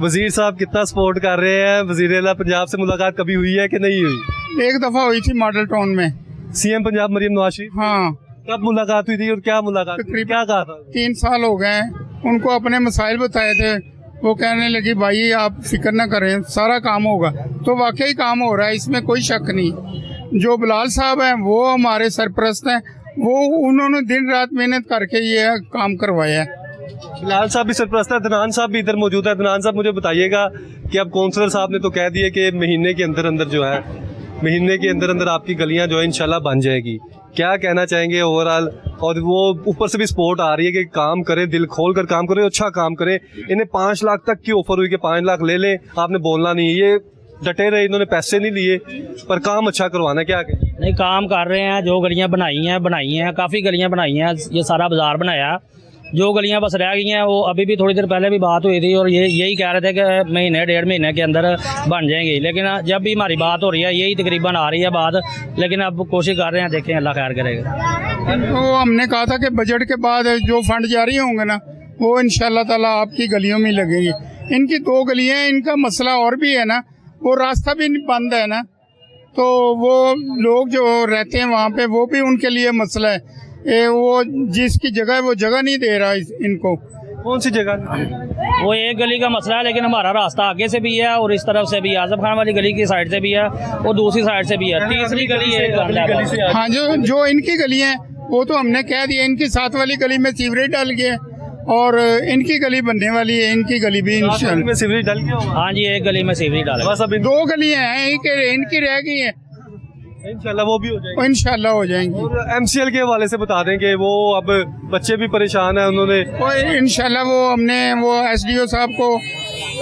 वजीर साहब कितना सपोर्ट कर रहे हैं? वजीर आला पंजाब से मुलाकात कभी हुई है कि नहीं हुई? एक दफा हुई थी मॉडल टाउन में। CM पंजाब मरियम नवाज शरीफ? हाँ। कब मुलाकात हुई थी और क्या मुलाकात, क्या कहा था? 3 साल हो गए, उनको अपने मसाइल बताए थे। वो कहने लगी भाई आप फिक्र ना करें, सारा काम होगा। तो वाकई काम हो रहा है, इसमें कोई शक नहीं। जो बिलाल साहब हैं वो हमारे सरपरस्त हैं, वो उन्होंने दिन रात मेहनत करके ये काम करवाया है। बिलाल साहब भी सरपरस्त है, अदनान साहब भी इधर मौजूद है। अदनान साहब मुझे बताइएगा कि अब काउंसलर साहब ने तो कह दिया कि महीने के अंदर जो है, महीने के अंदर आपकी गलियां जो है इंशाल्लाह बन जाएगी। क्या कहना चाहेंगे ओवरऑल? और वो ऊपर से भी सपोर्ट आ रही है कि काम करें, दिल खोल कर काम करें, अच्छा काम करें। इन्हें 5 लाख तक की ऑफर हुई कि 5 लाख ले लें, आपने बोलना नहीं, ये डटे रहे, इन्होंने पैसे नहीं लिए, पर काम अच्छा करवाना। क्या कहें? नहीं, काम कर रहे हैं। जो गलियां बनाई हैं, काफ़ी गलियां बनाई हैं, ये सारा बाजार बनाया। जो गलियां बस रह गई हैं वो अभी भी थोड़ी देर पहले भी बात हुई थी और यही कह रहे थे कि महीने 1.5 महीने के अंदर बन जाएंगी। लेकिन जब भी हमारी बात हो रही है, यही तकरीबन आ रही है बात, लेकिन अब कोशिश कर रहे हैं, देखें अल्लाह खैर करेगा। तो हमने कहा था कि बजट के बाद जो फंड जारी होंगे ना, वो इंशाल्लाह ताला आपकी गलियों में लगेंगे। इनकी 2 गलियां हैं, इनका मसला और भी है ना, वो रास्ता भी बंद है ना, तो वो लोग जो रहते हैं वहाँ पे, वो भी उनके लिए मसला है। वो जिसकी जगह है वो जगह नहीं दे रहा इनको। कौन सी जगह? वो एक गली का मसला है, लेकिन हमारा रास्ता आगे से भी है और इस तरफ से भी, आजम खान वाली गली की साइड से भी है और दूसरी साइड से भी है। तीसरी गली है। हाँ, जो इनकी गली है वो तो हमने कह दिया। इनकी 7 वाली गली में सीवरेज डाल गया और इनकी गली बनने वाली है, इनकी गली भी इंशाल्लाह सीवरेज डाल गया। हाँ जी, एक गली में सीवरेज डाल गया। बस अब 2 गलियां हैं इनकी रह गई है, इंशाल्लाह वो भी हो जाएगी। इंशाल्लाह हो जाएंगी। और MCL के हवाले से बता दें कि वो अब बच्चे भी परेशान हैं, उन्होंने इंशाल्लाह हमने SDO साहब को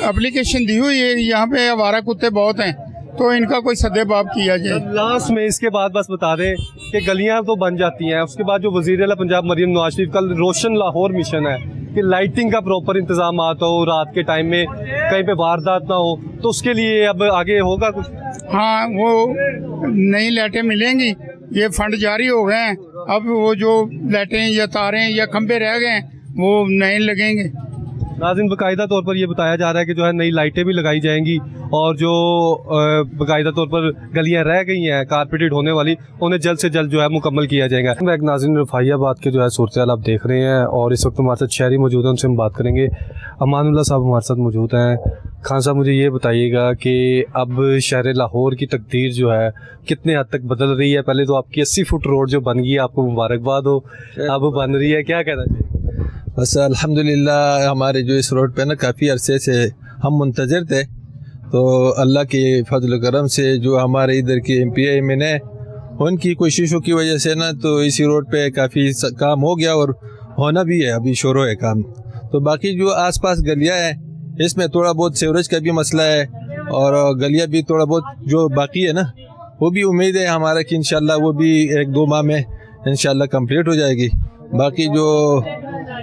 एप्लीकेशन दी हुई है। यहाँ पे आवारा कुत्ते बहुत हैं, तो इनका कोई सदेबाब किया जाए। लास्ट में इसके बाद बस बता दें कि गलियां तो बन जाती हैं, उसके बाद जो वज़ीर आला पंजाब मरियम नवाज शरीफ का रोशन लाहौर मिशन है कि लाइटिंग का प्रॉपर इंतजाम हो, रात के टाइम में कहीं पे वारदात ना हो, तो उसके लिए अब आगे होगा कुछ? हाँ, वो नई लाइटें मिलेंगी, ये फंड जारी हो गए हैं। अब वो जो लाइटें या तारें या खंबे रह गए हैं वो नए लगेंगे। नाज़रीन, बाकायदा तौर पर ये बताया जा रहा है कि जो है नई लाइटें भी लगाई जाएंगी और जो बाकायदा तौर पर गलियां रह गई हैं कारपेटेड होने वाली, उन्हें जल्द से जल्द जो है मुकम्मल किया जाएगा। एक नाज़रीन, रफ़ाइयाबाद के जो है सूरत हाल आप देख रहे हैं और इस वक्त हमारे साथ शहरी मौजूद हैं, उनसे हम बात करेंगे। अमानुल्लाह साहब हमारे साथ मौजूद हैं। खान साहब, मुझे ये बताइएगा कि अब शहर लाहौर की तकदीर जो है कितने हद तक बदल रही है? पहले तो आपकी 80 फुट रोड जो बन गई है, आपको मुबारकबाद हो, अब बन रही है, क्या कहना चाहिए? बस अल्हम्दुलिल्लाह, हमारे जो इस रोड पे ना काफ़ी अरसे से हम मुंतज़र थे, तो अल्लाह के फजल करम से जो हमारे इधर की MPA है उनकी कोशिशों की वजह से ना तो इसी रोड पे काफ़ी काम हो गया और होना भी है, अभी शुरू है काम। तो बाकी जो आसपास गलियां हैं इसमें थोड़ा बहुत सीवरेज का भी मसला है और गलियां भी थोड़ा बहुत जो बाकी है ना, वो भी उम्मीद है हमारा कि इंशाल्लाह वो भी 1-2 माह में इंशाल्लाह कंप्लीट हो जाएगी। बाकी जो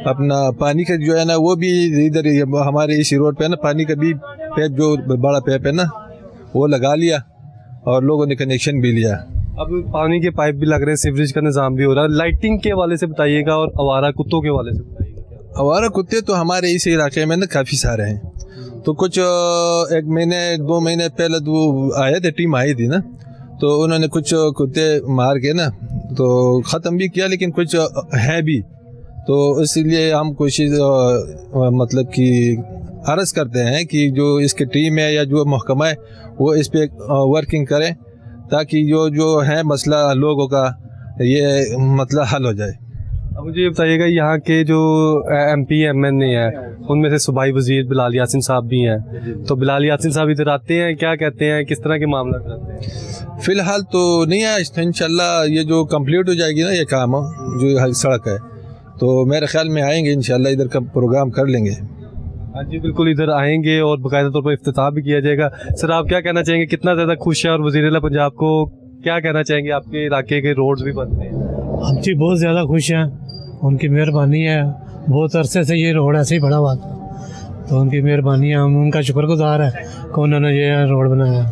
अपना पानी का जो है ना, वो भी इधर हमारे इसी रोड पे ना पानी का भी पैप, जो बड़ा पैप है ना, वो लगा लिया और लोगों ने कनेक्शन भी लिया। अब पानी के पाइप भी लग रहे हैं, सीवरेज का निज़ाम भी हो रहा है। लाइटिंग के हवाले से बताइएगा और आवारा कुत्तों के हवाले से बताइएगा। आवारा कुत्ते तो हमारे इस इलाके में ना काफ़ी सारे हैं, तो कुछ 1 महीने 2 महीने पहले तो आए थे, टीम आई थी ना, तो उन्होंने कुछ कुत्ते मार के ना तो ख़त्म भी किया, लेकिन कुछ है भी, तो इसलिए हम कोशिश मतलब कि अर्ज़ करते हैं कि जो इसकी टीम है या जो महकमा है वो इस पे वर्किंग करें ताकि जो है मसला लोगों का ये मतलब हल हो जाए। अब मुझे ये बताइएगा, यहाँ के जो MP MNA है उनमें से सूबाई वज़ीर बिलाल यासीन साहब भी हैं, तो बिलाल यासीन साहब इधर आते हैं, क्या कहते हैं, किस तरह के मामला करते हैं? फ़िलहाल तो नहीं है, इंशाल्लाह ये जो कंप्लीट हो जाएगी ना ये काम जो सड़क है, तो मेरे ख्याल में आएंगे इंशाल्लाह, इधर का प्रोग्राम कर लेंगे। हाँ जी, बिल्कुल इधर आएंगे और बाकायदा तौर पर इफ्तिताह भी किया जाएगा। सर, आप क्या कहना चाहेंगे, कितना ज़्यादा खुश है और वज़ीर आला पंजाब को क्या कहना चाहेंगे? आपके इलाके के रोड्स भी बन रहे हैं। हम जी बहुत ज़्यादा खुश हैं, उनकी मेहरबानी है। बहुत अरसे से ये रोड ऐसे ही पड़ा हुआ था, तो उनकी मेहरबानी है, हम उनका शुक्रगुजार है कि उन्होंने ये रोड बनाया।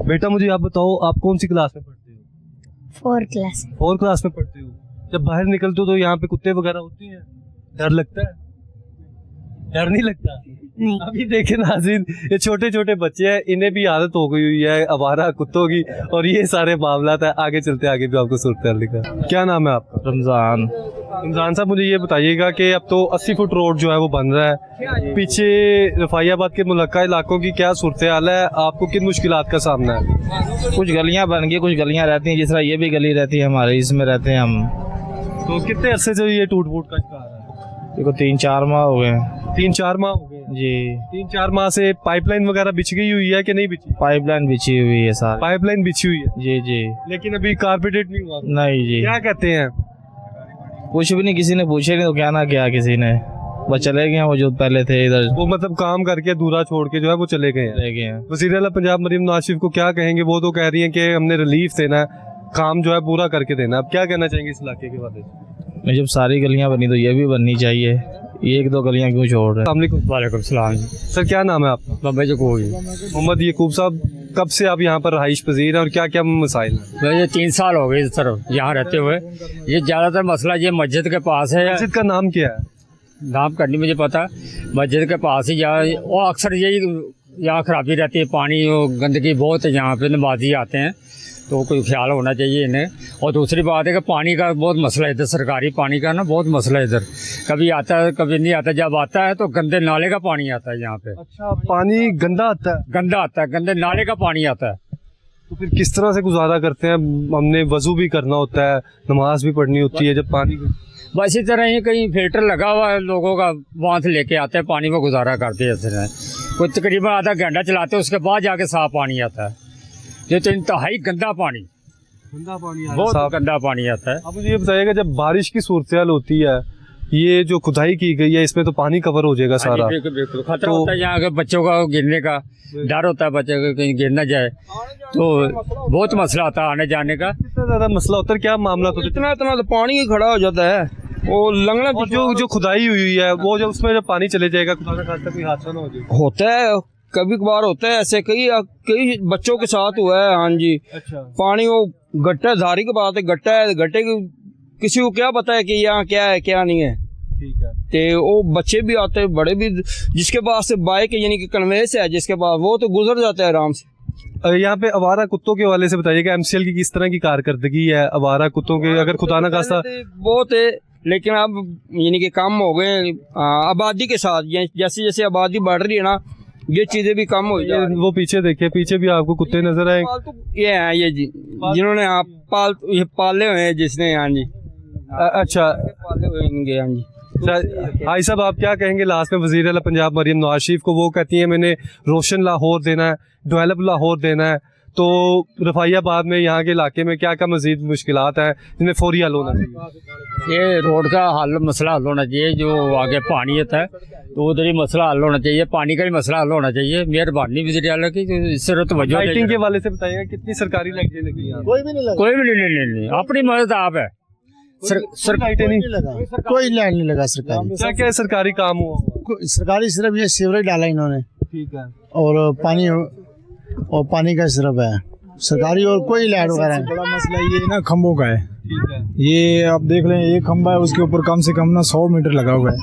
बेटा, मुझे आप बताओ, आप कौन सी क्लास में पढ़ते हो? 4 क्लास। 4 क्लास में पढ़ते हो। जब बाहर निकलते हो तो यहाँ पे कुत्ते वगैरह होते हैं, डर लगता है? डर नहीं लगता? नहीं। अभी देखे नाज़रीन, ये छोटे छोटे बच्चे हैं, इन्हें भी आदत हो गई हुई है आवारा कुत्तों की, और ये सारे मामला है। आगे चलते आगे भी आपको सूरत हाल दिखा। क्या नाम है आपका? रमज़ान। रमज़ान साहब, मुझे ये बताइएगा कि अब तो 80 फुट रोड जो है वो बन रहा है, पीछे रफ़ाइयाबाद के मुलक्का इलाकों की क्या सूरत हाल है? आपको किन मुश्किलात का सामना है? कुछ गलियां बन गई, कुछ गलियां रहती हैं, जिस तरह ये भी गली रहती है हमारे, इसमें रहते हैं हम। तो कितने अरसे से ये टूट फूट का शिकार है? देखो 3-4 माह हो गए। 3-4 माह हो गए जी। 3-4 माह से पाइपलाइन वगैरह बिछ गई हुई है कि नहीं बिछी? पाइपलाइन बिछी हुई है सारी। पाइपलाइन बिछी हुई है जी जी। लेकिन अभी कारपेटेड नहीं हुआ? नहीं जी। क्या कहते हैं? कुछ भी नहीं, किसी ने पूछे नहीं तो क्या ना किया किसी ने, बस चले गए वो जो पहले थे इधर, वो मतलब काम करके अधूरा छोड़ के जो है वो चले गए हैं। वज़ीर आला पंजाब मरियम नवाज शरीफ को क्या कहेंगे? वो तो कह रही हैं कि हमने रिलीफ देना है, काम जो है पूरा करके देना। अब क्या कहना चाहेंगे इस इलाके के बारे में? जब सारी गलियां बनी तो ये भी बननी चाहिए, ये 1-2 गलियां क्यों छोड़ रहे हैं? वालेकुम सलाम। सर, क्या नाम है आपका? मोहम्मद यकूब। मोहम्मद यकूब साहब, कब से आप यहाँ पर रहाइश पजीर हैं और क्या क्या मसाइल हैं? मुझे 3 साल हो गए इस तरफ यहाँ रहते हुए। ये ज़्यादातर मसला ये मस्जिद के पास है। मस्जिद का नाम क्या है? नाम का नहीं मुझे पता, मस्जिद के पास ही यहाँ, और अक्सर यही यहाँ खराबी रहती है, पानी और गंदगी बहुत है यहाँ पे, नमाजी आते हैं तो कोई ख्याल होना चाहिए इन्हें। और दूसरी बात है कि पानी का बहुत मसला है इधर, सरकारी पानी का ना बहुत मसला है इधर, कभी आता है कभी नहीं आता। जब आता है तो गंदे नाले का पानी आता है यहाँ पे। अच्छा, पानी गंदा आता है? गंदा आता है, गंदे नाले का पानी आता है। तो फिर किस तरह से गुजारा करते हैं? हमने वजू भी करना होता है, नमाज भी पढ़नी होती है, जब पानी बस इस तरह ही कहीं फिल्टर लगा हुआ है लोगों का, वहाँ से लेके आते हैं पानी, में गुजारा करते हैं। इस तरह कोई तकरीबन आधा घंटा चलाते हैं, उसके बाद जाके साफ पानी आता है। ये तो इंतहाई गंदा पानी, बहुत गंदा पानी आता है। अब मुझे ये बताइएगा, जब बारिश की सूरत हाल होती है, ये जो खुदाई की गई है इसमें तो पानी कवर हो जाएगा सारा? बिल्कुल बिल्कुल, खतरा होता है यहाँ, अगर बच्चों का गिरने का डर होता है, बच्चे को कहीं गिर ना जाए, तो बहुत मसला आता है आने जाने का। कितना ज्यादा मसला होता है? क्या मामला होता है? इतना तो पानी ही खड़ा हो जाता है, वो लंगना जो खुदाई हुई है वो जब उसमें जब पानी चले जाएगा, खुदा का खासा कोई हादसा ना हो जाए। होता है, कभी कभार होता है ऐसे, कई बच्चों के साथ हुआ है। हाँ जी। अच्छा। पानी वो गट्टा, धारी की बात है, गट्टा है, गट्टे की किसी को क्या पता है कि यहाँ क्या है क्या नहीं है। ठीक है। तो वो बच्चे भी आते हैं, बड़े भी, जिसके पास बाइक यानी कि कन्वेंस है जिसके पास, वो तो गुजर जाता है आराम से। यहाँ पे आवारा कुत्तों के हवाले से बताइएगा, एमसीएल की किस तरह की कारकर्दगी है आवारा कुत्तों के, अगर खुदा न खास्ता बहुत है, लेकिन अब यानी कि कम हो गए आबादी के साथ, जैसे जैसे आबादी बढ़ रही है ना, ये चीजें भी कम हो जाए। वो पीछे देखिए, पीछे भी आपको कुत्ते नजर आए। ये हैं ये जी, जिन्होंने आप पाले हुए हैं, जिसने, हाँ जी, अच्छा पाले हुए होंगे, हाँ जी। भाई साहब, आप क्या कहेंगे लास्ट में वज़ीर आला पंजाब मरियम नवाज शरीफ को? वो कहती है मैंने रोशन लाहौर देना है, डेवलप लाहौर देना है, तो रफ़ाइयाबाद में, यहाँ के इलाके में क्या क्या मज़ीद मुश्किलात हैं जिन्हें फौरी हल होना चाहिए? ये रोड का हल मसला हल होना चाहिए, जो आगे पानी आता है तो उधर ही मसला हल होना चाहिए, पानी का ही मसला हल होना चाहिए। मेहरबानी वज़ीर आला की, जरूरत वजह। लाइटिंग के वाले से बताइएगा, कितनी सरकारी लाइटें लगी हैं? कोई भी नहीं, अपनी मदद आप है। लाइटें नहीं लगा, कोई लाइन नहीं लगा सरकारी। क्या क्या सरकारी काम हुआ? सरकारी सिर्फ ये सीवरेज डाला इन्होंने, ठीक है, और पानी का सिर्फ है सरकारी, और कोई लाइट वगैरह। बड़ा मसला ये ना खम्भों का है। ये आप देख लें, एक खम्भा है, उसके ऊपर कम से कम ना 100 मीटर लगा हुआ है,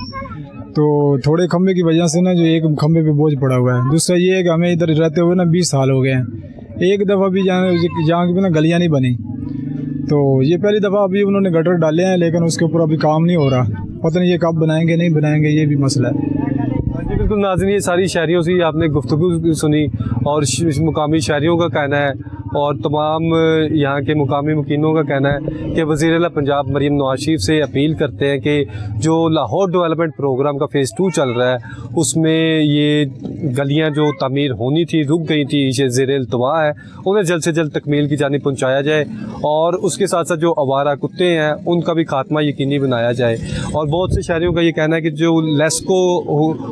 तो थोड़े खम्भे की वजह से ना जो एक खम्भे पे बोझ पड़ा हुआ है। दूसरा ये है कि हमें इधर रहते हुए ना 20 साल हो गए हैं, एक दफ़ा भी जहाँ की भी ना गलियाँ नहीं बनी, तो ये पहली दफ़ा अभी उन्होंने गटर डाले हैं, लेकिन उसके ऊपर अभी काम नहीं हो रहा। पता नहीं ये कब बनाएंगे, नहीं बनाएंगे, ये भी मसला है। जी बिल्कुल नाज़रीन, ये सारी शहरियों से आपने गुफ्तगू सुनी, और मुकामी शहरियों का कहना है और तमाम यहाँ के मुकामी मुकीनों का कहना है कि वज़ीर आला पंजाब मरियम नवाज शरीफ से अपील करते हैं कि जो लाहौर डेवलपमेंट प्रोग्राम का फ़ेज़ 2 चल रहा है, उसमें ये गलियाँ जो तामीर होनी थी, रुक गई थी, ये ज़ेर इल्तवा है, उन्हें जल्द से जल्द तकमील की जानिब पहुँचाया जाए, और उसके साथ साथ जो आवारा कुत्ते हैं उनका भी खात्मा यकीनी बनाया जाए। और बहुत से शहरियों का ये कहना है कि जो लेस्को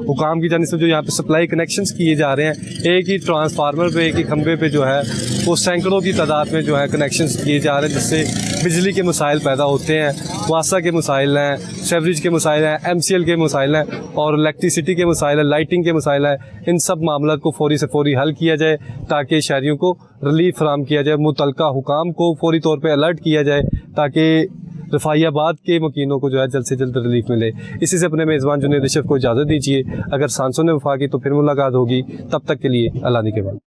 हुकाम की जानिब से जो यहाँ पे सप्लाई कनेक्शंस किए जा रहे हैं, एक ही ट्रांसफार्मर पे, एक ही खंभे पे जो है वो सैकड़ों की तादाद में जो है कनेक्शंस किए जा रहे हैं, जिससे बिजली के मसाइल पैदा होते हैं, वासा के मसाइल हैं, सेवरेज के मसाइल हैं, एमसीएल के मसाइल हैं, और इलेक्ट्रिसिटी के मसाइल हैं, लाइटिंग के मसाइल हैं। इन सब मामलों को फौरी से फौरी हल किया जाए ताकि शहरियों को रिलीफ फराम किया जाए, मुतलका हुकाम को फौरी तौर पर अलर्ट किया जाए ताकि रफ़ाइयाबाद के मकीनों को जो है जल्द से जल्द रिलीफ मिले। इसी से अपने मेज़बान जुनैद अशरफ को इजाज़त दीजिए। अगर सांसों ने वफा की तो फिर मुलाकात होगी, तब तक के लिए अल्लाह के बाद।